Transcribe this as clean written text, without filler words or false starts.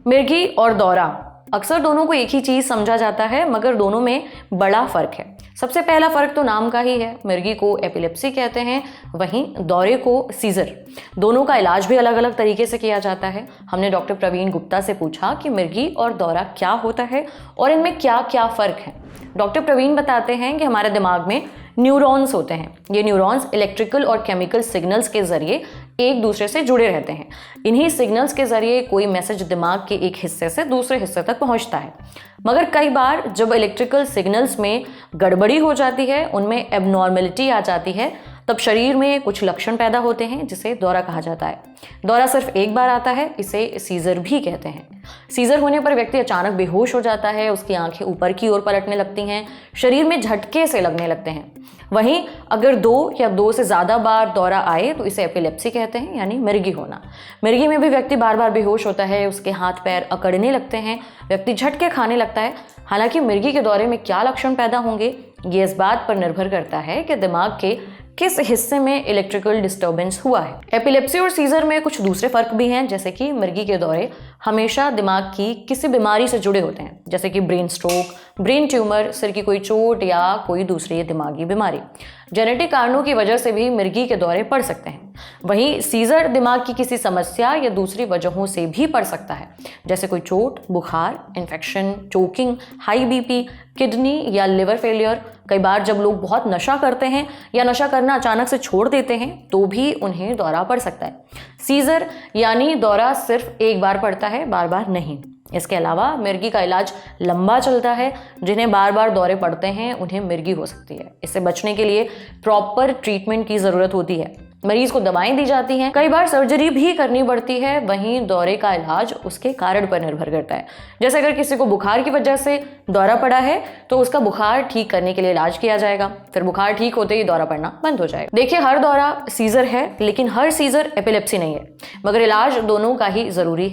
मिर्गी और दौरा, अक्सर दोनों को एक ही चीज समझा जाता है, मगर दोनों में बड़ा फर्क है। सबसे पहला फर्क तो नाम का ही है। मिर्गी को एपिलेप्सी कहते हैं, वहीं दौरे को सीजर। दोनों का इलाज भी अलग अलग तरीके से किया जाता है। हमने डॉक्टर प्रवीण गुप्ता से पूछा कि मिर्गी और दौरा क्या होता है और इनमें क्या क्या फर्क है। डॉक्टर प्रवीण बताते हैं कि हमारे दिमाग में न्यूरॉन्स होते हैं। ये न्यूरॉन्स इलेक्ट्रिकल और केमिकल सिग्नल्स के जरिए एक दूसरे से जुड़े रहते हैं। इन्हीं सिग्नल्स के जरिए कोई मैसेज दिमाग के एक हिस्से से दूसरे हिस्से तक पहुंचता है। मगर कई बार जब इलेक्ट्रिकल सिग्नल्स में गड़बड़ी हो जाती है, उनमें एबनॉर्मेलिटी आ जाती है, तब शरीर में कुछ लक्षण पैदा होते हैं जिसे दौरा कहा जाता है। दौरा सिर्फ एक बार आता है, इसे सीजर भी कहते हैं। सीजर होने पर व्यक्ति अचानक बेहोश हो जाता है, उसकी आंखें ऊपर की ओर पलटने लगती हैं, शरीर में झटके से लगने लगते हैं। वहीं अगर 2 या 2 से ज़्यादा बार दौरा आए तो इसे एपिलेप्सी कहते हैं, यानी मिर्गी होना। मिर्गी में भी व्यक्ति बार बार बेहोश होता है, उसके हाथ पैर अकड़ने लगते हैं, व्यक्ति झटके खाने लगता है। हालांकि मिर्गी के दौरे में क्या लक्षण पैदा होंगे, ये इस बात पर निर्भर करता है कि दिमाग के किस हिस्से में इलेक्ट्रिकल डिस्टर्बेंस हुआ है। एपिलेप्सी और सीजर में कुछ दूसरे फर्क भी हैं, जैसे कि मिर्गी के दौरे हमेशा दिमाग की किसी बीमारी से जुड़े होते हैं, जैसे कि ब्रेन स्ट्रोक, ब्रेन ट्यूमर, सिर की कोई चोट या कोई दूसरी दिमागी बीमारी। जेनेटिक कारणों की वजह से भी मिर्गी के दौरे पड़ सकते हैं। वहीं सीजर दिमाग की किसी समस्या या दूसरी वजहों से भी पड़ सकता है, जैसे कोई चोट, बुखार, infection, choking, high BP, kidney या लिवर फेलियर। कई बार जब लोग बहुत नशा करते हैं या नशा करना अचानक से छोड़ देते हैं तो भी उन्हें दौरा पड़ सकता है। सीजर यानी दौरा सिर्फ एक बार पड़ता है, बार बार नहीं। इसके अलावा मिर्गी का इलाज लंबा चलता है। जिन्हें बार बार दौरे पड़ते हैं उन्हें मिर्गी हो सकती है। इससे बचने के लिए प्रॉपर ट्रीटमेंट की ज़रूरत होती है। मरीज को दवाएं दी जाती हैं, कई बार सर्जरी भी करनी पड़ती है। वहीं दौरे का इलाज उसके कारण पर निर्भर करता है। जैसे अगर किसी को बुखार की वजह से दौरा पड़ा है तो उसका बुखार ठीक करने के लिए इलाज किया जाएगा, फिर बुखार ठीक होते ही दौरा पड़ना बंद हो जाएगा। देखिए, हर दौरा सीजर है, लेकिन हर सीजर एपिलेप्सी नहीं है, मगर इलाज दोनों का ही जरूरी है।